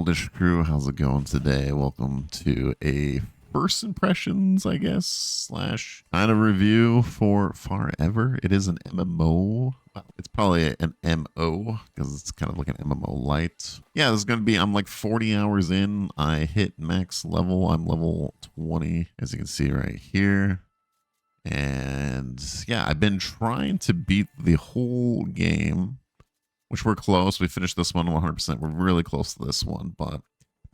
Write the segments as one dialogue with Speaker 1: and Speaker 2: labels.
Speaker 1: Childish crew, how's it going today? Welcome to a first impressions, I guess, slash kind of review for Farever. It is an MMO. Well, it's probably an MO because it's kind of like an MMO light. Yeah, this is going to be, I'm like 40 hours in. I hit max level. I'm level 20, as you can see right here. And yeah, I've been trying to beat the whole game, which we're close. We finished this one 100%. We're really close to this one, but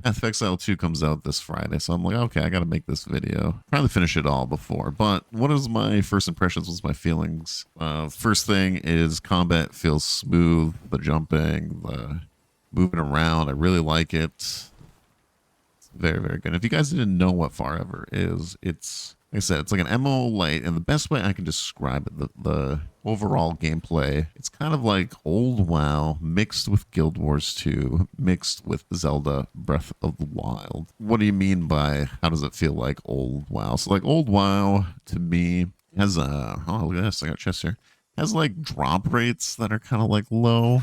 Speaker 1: Path of Exile 2 comes out this Friday, so I'm like, okay, I got to make this video. Trying to finish it all before, but what is my first impressions? What's my feelings? First thing is combat feels smooth. The jumping, the moving around, I really like it. It's very, very good. If you guys didn't know what Farever is, it's, like I said, it's like an MMO light, and the best way I can describe it, the overall gameplay, it's kind of like old WoW mixed with Guild Wars 2, mixed with Zelda Breath of the Wild. What do you mean by how does it feel like old WoW? So like old WoW to me has a, oh look at this, I got a chest here, has like drop rates that are kind of like low.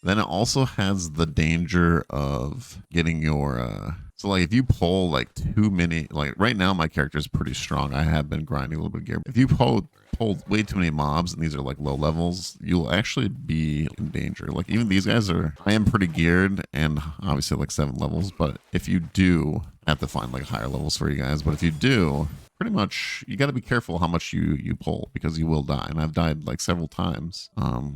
Speaker 1: Then it also has the danger of getting your so like if you pull like too many, like right now my character is pretty strong. I have been grinding a little bit of gear. If you pull way too many mobs and these are like low levels, you'll actually be in danger. Like even these guys are, I am pretty geared and obviously like 7 levels, but if you do, I have to find like higher levels for you guys, but if you do, pretty much you got to be careful how much you pull because you will die, and I've died like several times,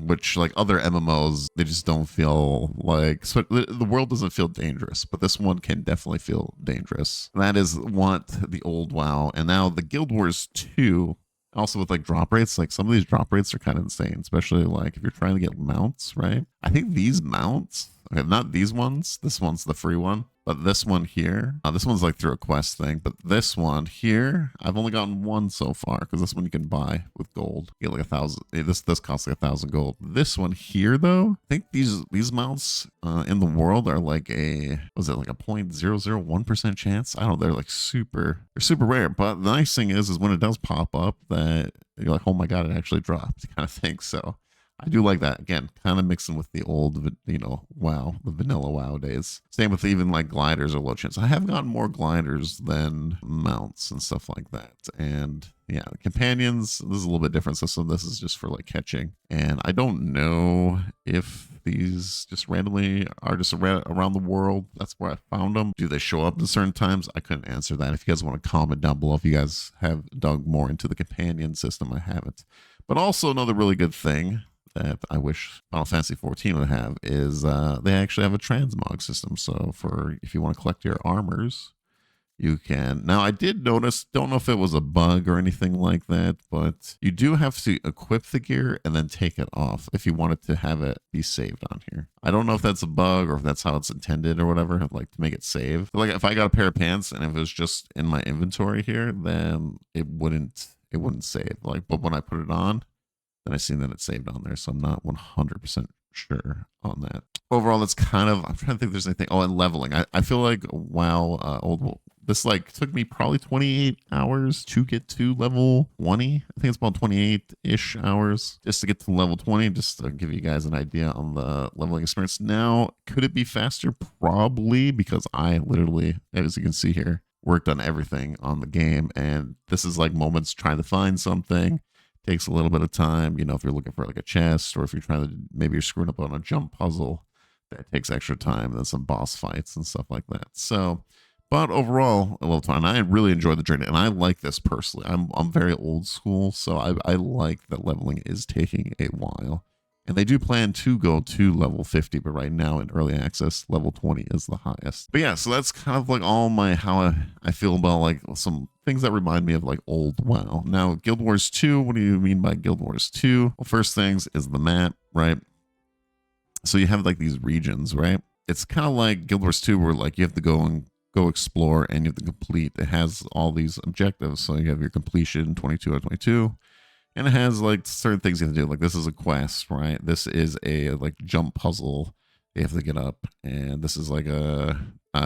Speaker 1: which like other MMOs, they just don't feel like, so the world doesn't feel dangerous, but this one can definitely feel dangerous. And that is what the old WoW, and now the Guild Wars 2 also with like drop rates, like some of these drop rates are kind of insane, especially like if you're trying to get mounts, right? I think these mounts, okay, not these ones, this one's the free one, but this one here, this one's like through a quest thing, but this one here, I've only gotten one so far because this one you can buy with gold. You get like 1,000. This costs like 1,000 gold. This one here though, I think these mounts in the world are like a, was it like a 0.001% chance? I don't know. They're super rare. But the nice thing is when it does pop up that you're like, oh my god, it actually dropped, kind of thing. So I do like that. Again, kind of mixing with the old, you know, WoW, the vanilla WoW days. Same with even like gliders or low chance. I have gotten more gliders than mounts and stuff like that. And yeah, companions, this is a little bit different system. This is just for like catching. And I don't know if these just randomly are just around the world. That's where I found them. Do they show up at certain times? I couldn't answer that. If you guys want to comment down below, if you guys have dug more into the companion system, I haven't. But also another really good thing that I wish Final Fantasy 14 would have is they actually have a transmog system. So for if you want to collect your armors, you can. Now I did notice, don't know if it was a bug or anything like that, but you do have to equip the gear and then take it off if you wanted to have it be saved on here. I don't know if that's a bug or if that's how it's intended or whatever, like to make it save. Like if I got a pair of pants and if it was just in my inventory here, then it wouldn't save. Like, but when I put it on, then I seen that it's saved on there, so I'm not 100% sure on that. Overall, that's kind of, I'm trying to think if there's anything. Oh, and leveling. I feel like WoW, this like took me probably 28 hours to get to level 20. I think it's about 28-ish hours just to get to level 20, just to give you guys an idea on the leveling experience. Now, could it be faster? Probably, because I literally, as you can see here, worked on everything on the game, and this is like moments trying to find something. Takes a little bit of time, you know, if you're looking for like a chest or if you're trying to, maybe you're screwing up on a jump puzzle, that takes extra time, and then some boss fights and stuff like that. So, but overall, a little time. I really enjoyed the journey, and I like this personally. I'm very old school, so I like that leveling is taking a while. And they do plan to go to level 50, but right now in early access, level 20 is the highest. But yeah, so that's kind of like all my, how I feel about like some things that remind me of like old WoW. Now, Guild Wars 2, what do you mean by Guild Wars 2? Well, first things is the map, right? So you have like these regions, right? It's kind of like Guild Wars 2 where like you have to go explore and you have to complete. It has all these objectives. So you have your completion 22 out of 22. And it has like certain things you have to do. Like this is a quest, right? This is a like jump puzzle you have to get up. And this is like a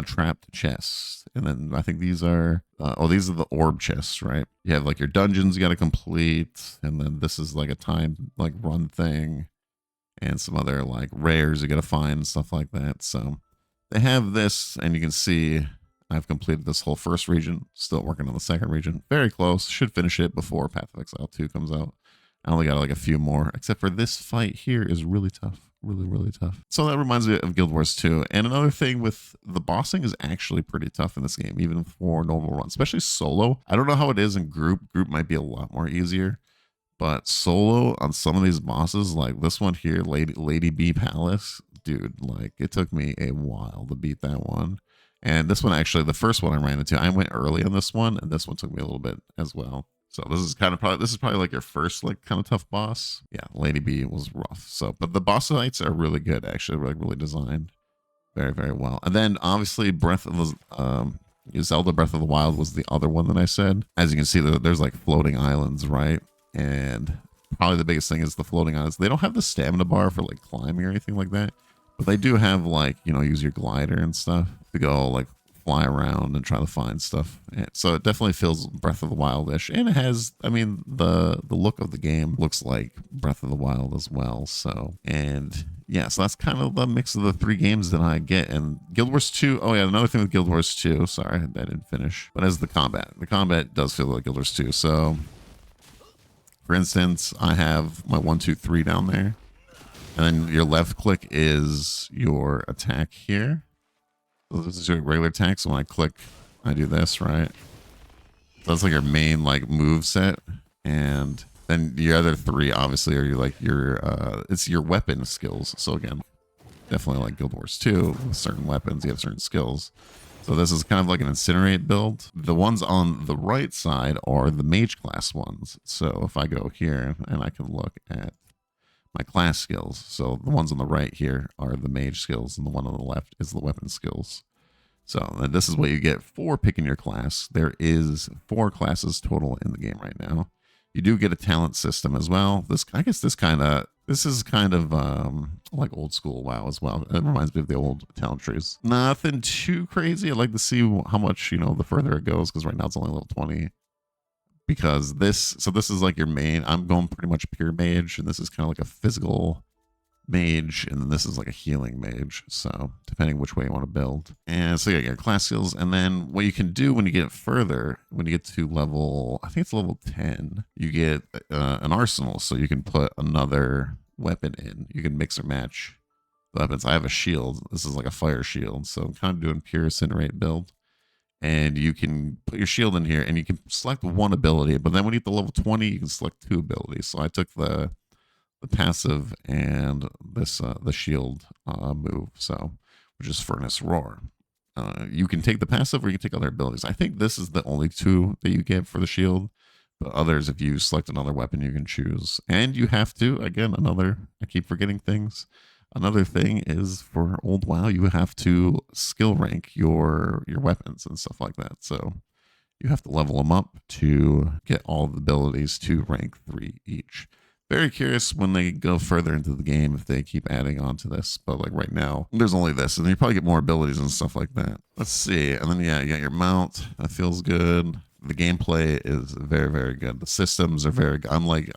Speaker 1: trapped chest. And then I think these are, these are the orb chests, right? You have like your dungeons you got to complete. And then this is like a time like run thing. And some other like rares you got to find and stuff like that. So they have this, and you can see I've completed this whole first region, still working on the second region. Very close. Should finish it before Path of Exile 2 comes out. I only got like a few more, except for this fight here is really tough. Really, really tough. So that reminds me of Guild Wars 2. And another thing with the bossing is actually pretty tough in this game, even for normal runs, especially solo. I don't know how it is in group. Group might be a lot more easier. But solo on some of these bosses, like this one here, Lady B Palace, dude, like it took me a while to beat that one. And this one, actually, the first one I ran into, I went early on this one, and this one took me a little bit as well. So this is probably like your first like kind of tough boss. Yeah, Lady B was rough. So, but the boss fights are really good, actually, like really designed very, very well. And then obviously Zelda Breath of the Wild was the other one that I said. As you can see, there's like floating islands, right? And probably the biggest thing is the floating islands. They don't have the stamina bar for like climbing or anything like that, but they do have like, you know, use your glider and stuff to go like fly around and try to find stuff. And so it definitely feels Breath of the Wild-ish, and it has, I mean, the look of the game looks like Breath of the Wild as well. So, and yeah, so that's kind of the mix of the three games that I get. And Guild Wars 2, oh yeah, another thing with Guild Wars 2, sorry, I didn't finish, but as the combat does feel like Guild Wars 2. So for instance, I have my 1, 2, 3 down there, and then your left click is your attack here. So this is your regular attack. So when I click, I do this, right? So that's like your main like move set. And then the other three obviously are it's your weapon skills. So again, definitely like Guild Wars 2, with certain weapons, you have certain skills. So this is kind of like an incinerate build. The ones on the right side are the mage class ones. So if I go here and I can look at my class skills. So the ones on the right here are the mage skills, and the one on the left is the weapon skills. So this is what you get for picking your class. There is 4 classes total in the game right now. You do get a talent system as well. This is kind of like old school WoW as well. It reminds me of the old talent trees. Nothing too crazy. I'd like to see how much, you know, the further it goes, because right now it's only level 20. Because this is like your main. I'm going pretty much pure mage, and this is kind of like a physical mage, and then this is like a healing mage. So depending which way you want to build. And so yeah, your class skills, and then what you can do when you get further, when you get to level, I think it's level 10, you get an arsenal, so you can put another weapon in. You can mix or match weapons. I have a shield. This is like a fire shield, so I'm kind of doing pure incinerate build. And you can put your shield in here, and you can select one ability, but then when you get to level 20, you can select 2 abilities. So I took the passive and this the shield move, so which is Furnace Roar. You can take the passive, or you can take other abilities. I think this is the only 2 that you get for the shield, but others, if you select another weapon, you can choose. And you have to, again, I keep forgetting things. Another thing is, for old WoW, you have to skill rank your weapons and stuff like that. So you have to level them up to get all the abilities to rank 3 each. Very curious when they go further into the game if they keep adding on to this. But like right now, there's only this, and you probably get more abilities and stuff like that. Let's see. And then yeah, you got your mount. That feels good. The gameplay is very, very good. The systems are very good.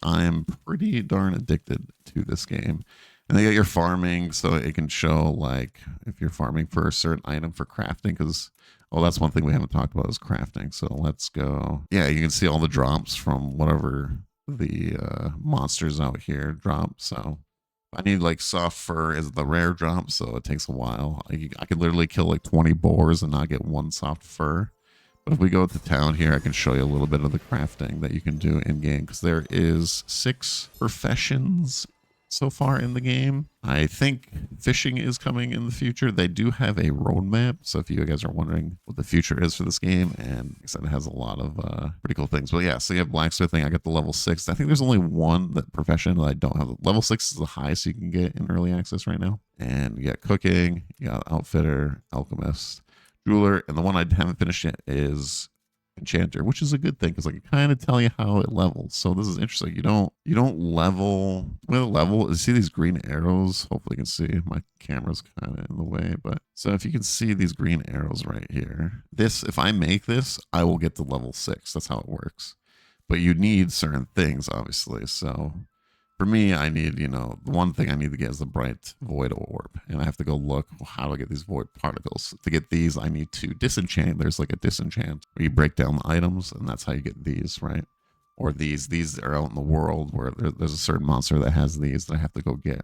Speaker 1: I am pretty darn addicted to this game. And they got your farming, so it can show like if you're farming for a certain item for crafting, because that's one thing we haven't talked about is crafting. So let's go. Yeah, you can see all the drops from whatever the monsters out here drop. So I need like soft fur is the rare drop, so it takes a while. I could literally kill like 20 boars and not get 1 soft fur. But if we go to town here, I can show you a little bit of the crafting that you can do in game, because there is 6 professions so far in the game. I think fishing is coming in the future. They do have a roadmap, so if you guys are wondering what the future is for this game, and like I said, it has a lot of pretty cool things. But yeah, so you have blacksmithing. I got the level 6. I think there's only one profession that I don't have. Level 6 is the highest you can get in early access right now. And you got cooking, you got outfitter, alchemist, jeweler, and the one I haven't finished yet is enchanter, which is a good thing, because I can kind of tell you how it levels. So this is interesting. You don't level with a level. You see these green arrows? Hopefully you can see. My camera's kind of in the way, but so if you can see these green arrows right here, if I make this, I will get to level 6. That's how it works. But you need certain things, obviously. So For me, I need, the one thing I need to get is the bright void orb. And I have to go look, how do I get these void particles? To get these, I need to disenchant. There's like a disenchant where you break down the items, and that's how you get these, right? Or these are out in the world where there's a certain monster that has these that I have to go get.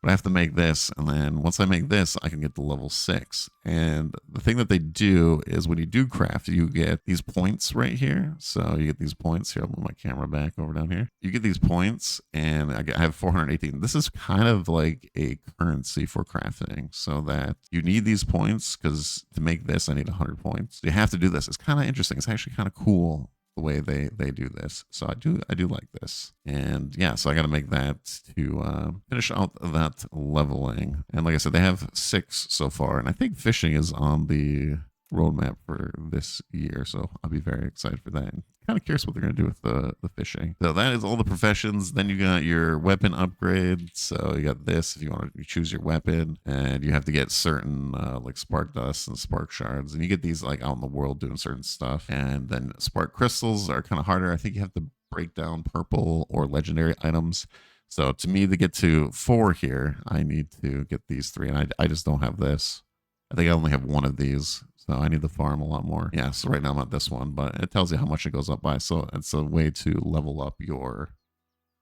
Speaker 1: But I have to make this, and then once I make this, I can get to level 6. And the thing that they do is when you do craft, you get these points right here. So you get these points here. I'll move my camera back over down here. You get these points, and I have 418. This is kind of like a currency for crafting, so that you need these points, because to make this, I need 100 points. You have to do this. It's kind of interesting. It's actually kind of cool the way they do this. So I do like this. And yeah, so I got to make that to finish out that leveling. And like I said, they have 6 so far, and I think fishing is on the roadmap for this year, so I'll be very excited for that. And kind of curious what they're going to do with the fishing. So that is all the professions. Then you got your weapon upgrade. So you got this if you want to choose your weapon, and you have to get certain like spark dust and spark shards, and you get these like out in the world doing certain stuff. And then spark crystals are kind of harder. I think you have to break down purple or legendary items. So to me, to get to 4 here, I need to get these 3, and I just don't have this. I think I only have 1 of these, so I need to farm a lot more. Yeah, so right now I'm at this one, but it tells you how much it goes up by. So it's a way to level up your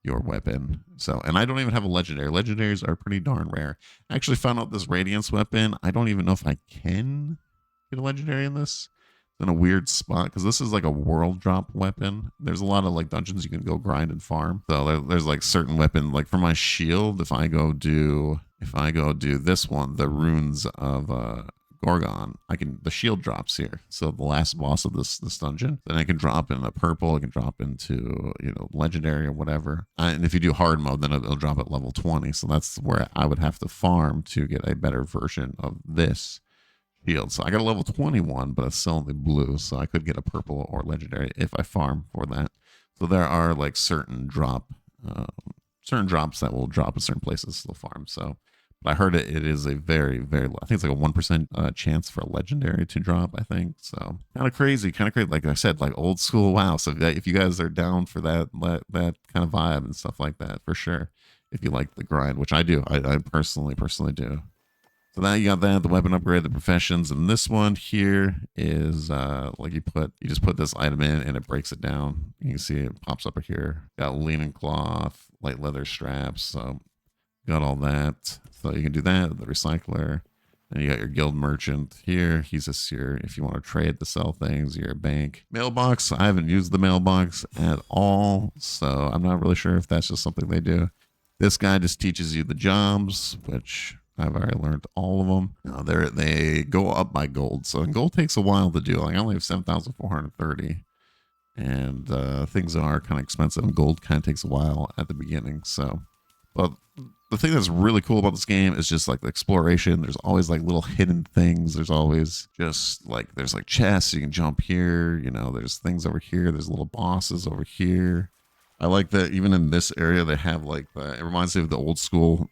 Speaker 1: weapon. So, and I don't even have a legendary. Legendaries are pretty darn rare. I actually found out this radiance weapon. I don't even know if I can get a legendary in this. It's in a weird spot because this is like a world drop weapon. There's a lot of like dungeons you can go grind and farm. So there's like certain weapon, like for my shield, if I go do this one, the runes of Gorgon, the shield drops here. So the last boss of this dungeon, then I can drop in a purple, I can drop into legendary or whatever. And if you do hard mode, then it'll drop at level 20. So that's where I would have to farm to get a better version of this shield. So I got a level 21, but it's still only blue, so I could get a purple or legendary if I farm for that. So there are like certain drops that will drop in certain places to the farm. So I heard it is a very, very low. I think it's like a 1% chance for a legendary to drop, I think. So kind of crazy. Like I said, like old school WoW. So if you guys are down for that kind of vibe and stuff like that, for sure. If you like the grind, which I do. I personally do. So now you got that, the weapon upgrade, the professions, and this one here is like you just put this item in and it breaks it down. You can see it pops up here. Got linen cloth, light leather straps, so got all that. So you can do that, the recycler. And you got your guild merchant here. He's just your, if you want to trade to sell things, your bank. Mailbox, I haven't used the mailbox at all, so I'm not really sure if that's just something they do. This guy just teaches you the jobs, which I've already learned all of them. Now they go up by gold. So gold takes a while to do. Like I only have 7,430. And things are kind of expensive. And gold kind of takes a while at the beginning. So, but the thing that's really cool about this game is just like the exploration. There's always like little hidden things. There's always just like, there's like chests. You can jump here. There's things over here. There's little bosses over here. I like that even in this area, they have like, it reminds me of the old school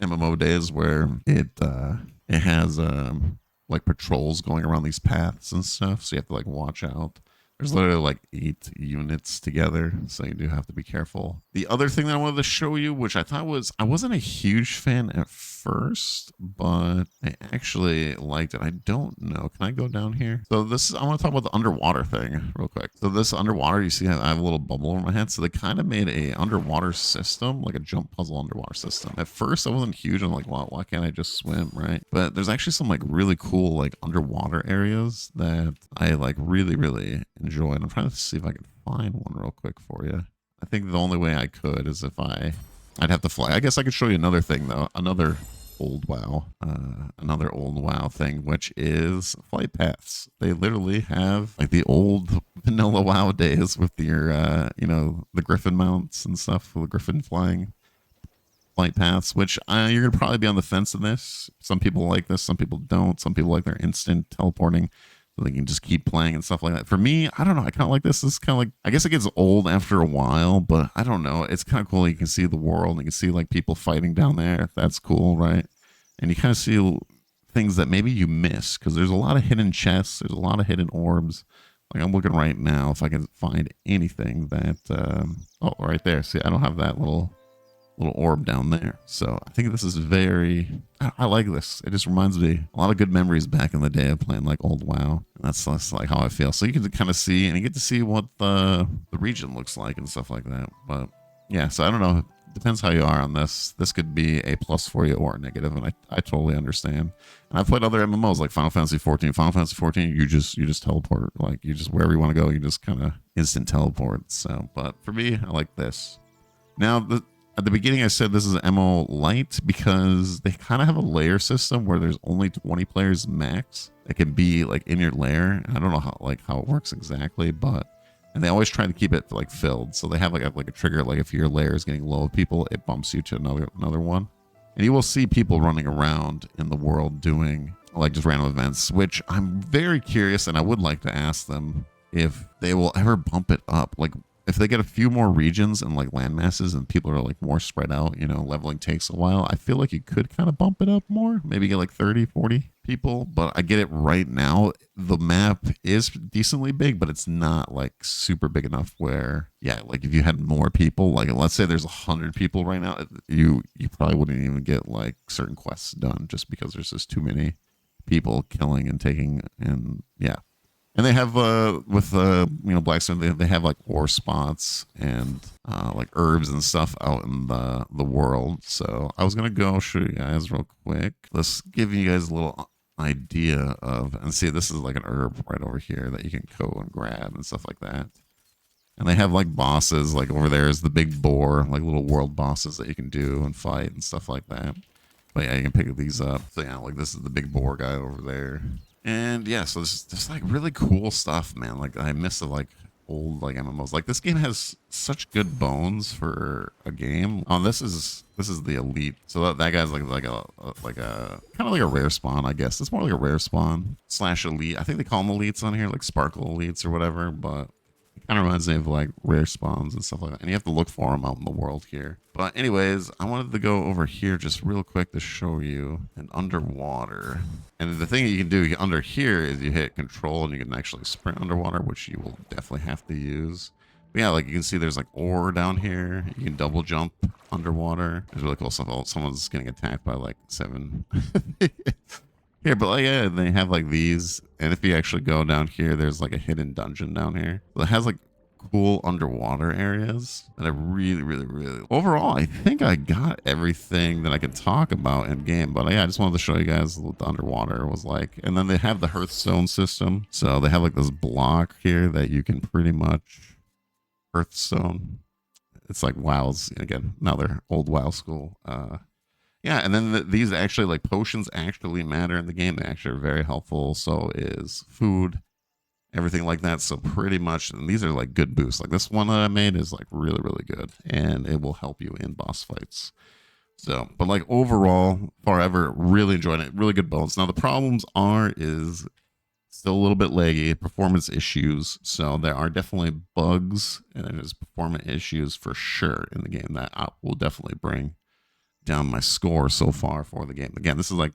Speaker 1: MMO days where it has like patrols going around these paths and stuff, so you have to like watch out. There's literally like 8 units together, so you do have to be careful. The other thing that I wanted to show you, which I wasn't a huge fan at first, but I actually liked it. I don't know. Can I go down here? So I want to talk about the underwater thing real quick. So this underwater, you see I have a little bubble over my head. So they kind of made a underwater system, like a jump puzzle underwater system. At first I wasn't huge. I'm like, well, why can't I just swim, right? But there's actually some like really cool like underwater areas that I like really, really enjoy. And I'm trying to see if I can find one real quick for you. I think the only way I could is if I'd have to fly. I guess I could show you another thing though. Another old WoW thing, which is flight paths. They literally have like the old vanilla WoW days with your, the griffin mounts and stuff, the griffin flying flight paths, which you're going to probably be on the fence in this. Some people like this, some people don't. Some people like their instant teleporting, so they can just keep playing and stuff like that. For me, I don't know. I kind of like this. It's kind of like, I guess it gets old after a while, but I don't know. It's kind of cool. You can see the world. And you can see like people fighting down there. That's cool, right? And you kind of see things that maybe you miss because there's a lot of hidden chests. There's a lot of hidden orbs. Like I'm looking right now if I can find anything that, oh, right there. See, I don't have that little little orb down there. So I think this is I like this. It just reminds me a lot of good memories back in the day of playing like old WoW. That's like how I feel. So you can kind of see, and you get to see what the region looks like and stuff like that. But yeah, so I don't know. Depends how you are on this. This could be a plus for you or a negative, and I totally understand. And I've played other MMOs like Final Fantasy 14. Final Fantasy 14, you just teleport, like you just wherever you want to go, you just kind of instant teleport. So, but for me, I like this. Now, at the beginning, I said this is MMO light because they kind of have a layer system where there's only 20 players max that can be like in your layer. I don't know how it works exactly, but. And they always try to keep it like filled. So they have like a trigger, like if your layer is getting low of people, it bumps you to another one. And you will see people running around in the world doing like just random events, which I'm very curious, and I would like to ask them if they will ever bump it up. Like if they get a few more regions and like land masses and people are like more spread out, leveling takes a while. I feel like you could kind of bump it up more, maybe get like 30, 40 people. But I get it right now. The map is decently big, but it's not like super big enough where, yeah, like if you had more people, like let's say there's 100 people right now, you probably wouldn't even get like certain quests done just because there's just too many people killing and taking, and yeah. And they have with blacksmith, they have like ore spots and like herbs and stuff out in the world. So I was gonna go show you guys real quick. Let's give you guys a little idea of, and see, this is like an herb right over here that you can go and grab and stuff like that. And they have like bosses, like over there is the big boar, like little world bosses that you can do and fight and stuff like that. But yeah, you can pick these up. So yeah, like this is the big boar guy over there. And yeah, so this like really cool stuff, man. Like I miss the like old like MMOs. Like this game has such good bones for a game. Oh, this is the elite. So that guy's like a kind of like a rare spawn, I guess. It's more like a rare spawn / elite. I think they call them elites on here, like sparkle elites or whatever. But it kind of reminds me of like rare spawns and stuff like that. And you have to look for them out in the world here. But anyways, I wanted to go over here just real quick to show you an underwater. And the thing that you can do under here is you hit control and you can actually sprint underwater, which you will definitely have to use. But yeah, like you can see there's like ore down here. You can double jump underwater. It's really cool stuff. Oh, someone's getting attacked by like 7. Here, but like, yeah, they have like these. And if you actually go down here, there's like a hidden dungeon down here. So it has like cool underwater areas that I really overall I think I got everything that I could talk about in game. But yeah, I just wanted to show you guys what the underwater was like. And then they have the Hearthstone system, so they have like this block here that you can pretty much Hearthstone. It's like WoW's again, another old WoW school. Yeah, and then these actually like potions actually matter in the game. They actually are very helpful. So is food, everything like that. So pretty much, and these are like good boosts. Like this one that I made is like really good, and it will help you in boss fights. So, but like overall, Farever, really enjoying it. Really good bones. Now the problems is still a little bit laggy, performance issues. So there are definitely bugs and there's performance issues for sure in the game that I will definitely bring down my score so far for the game. Again, this is like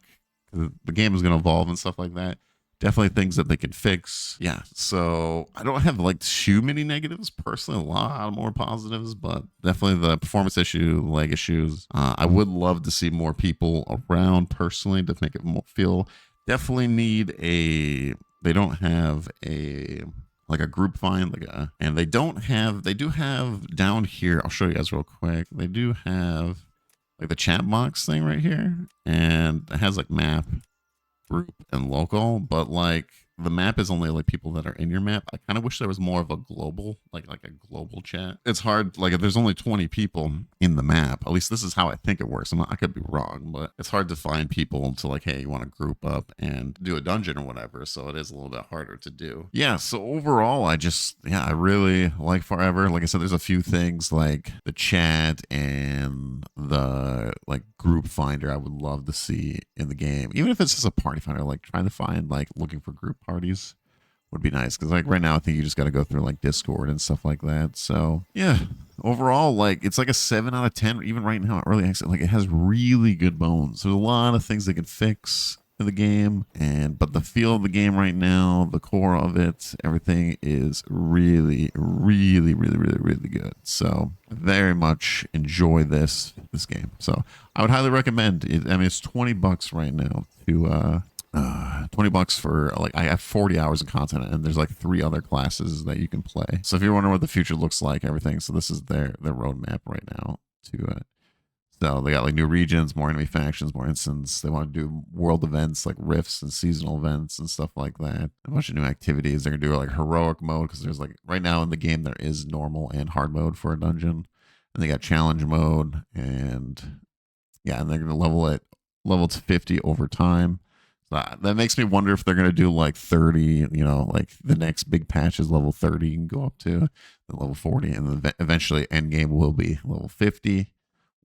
Speaker 1: the game is going to evolve and stuff like that. Definitely things that they can fix. Yeah, so I don't have like too many negatives personally, a lot more positives, but definitely the performance issue, lag issues. I would love to see more people around personally to make it more feel. Definitely need they don't have a like a group find, and they do have down here. I'll show you guys real quick. They do have like the chat box thing right here, and it has like map, group, and local, but like the map is only like people that are in your map. I kind of wish there was more of a global, like a global chat. It's hard, like if there's only 20 people in the map, at least this is how I think it works. I could be wrong, but it's hard to find people to like, hey, you want to group up and do a dungeon or whatever. So it is a little bit harder to do. Yeah. So overall, I really like Farever. Like I said, there's a few things like the chat and the like group finder I would love to see in the game, even if it's just a party finder, like trying to find like looking for group parties would be nice, because like right now I think you just got to go through like Discord and stuff like that. So yeah, overall, like it's like a 7 out of 10 even right now, early access. Like it has really good bones. There's a lot of things they can fix in the game, but the feel of the game right now, the core of it, everything is really good. So I very much enjoy this. this game. So I would highly recommend it. I mean, it's $20 right now to 20 bucks for, like, I have 40 hours of content, and there's like 3 other classes that you can play. So if you're wondering what the future looks like, everything, so this is their roadmap right now to so they got like new regions, more enemy factions, more instants. They want to do world events like rifts and seasonal events and stuff like that. A bunch of new activities. They're gonna do like heroic mode, because there's like right now in the game there is normal and hard mode for a dungeon, and they got challenge mode, and yeah, and they're gonna level to 50 over time. So that makes me wonder if they're gonna do like 30. You know, like the next big patch is level 30, you can go up to the level 40, and then eventually end game will be level 50.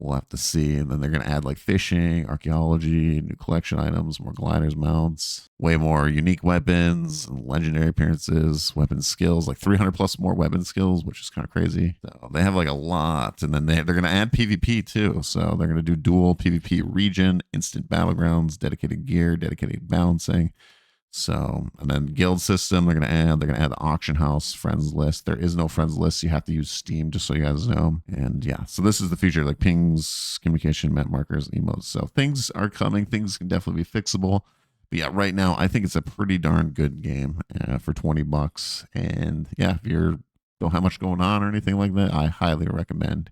Speaker 1: We'll have to see. And then they're going to add like fishing, archaeology, new collection items, more gliders, mounts, way more unique weapons, legendary appearances, weapon skills, like 300 plus more weapon skills, which is kind of crazy. So they have like a lot. And then they're going to add PvP too. So they're going to do dual PvP region, instant battlegrounds, dedicated gear, dedicated balancing. So, and then guild system, they're gonna add the auction house, friends list. There is no friends list. You have to use Steam, just so you guys know. And yeah, so this is the feature, like pings, communication, map markers, emotes. So things are coming. Things can definitely be fixable. But yeah, right now I think it's a pretty darn good game for $20. And yeah, if you don't have much going on or anything like that, I highly recommend.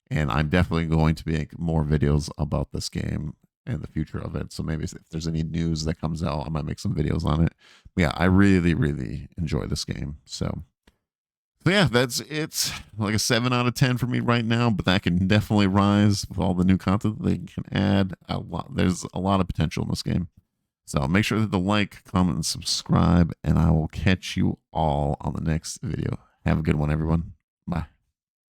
Speaker 1: And I'm definitely going to make more videos about this game and the future of it. So maybe if there's any news that comes out, I might make some videos on it. But yeah, I really, really enjoy this game. So yeah, that's it's like a 7 out of 10 for me right now, but that can definitely rise with all the new content that they can add. A lot, there's a lot of potential in this game. So make sure to like, comment, and subscribe, and I will catch you all on the next video. Have a good one, everyone. Bye.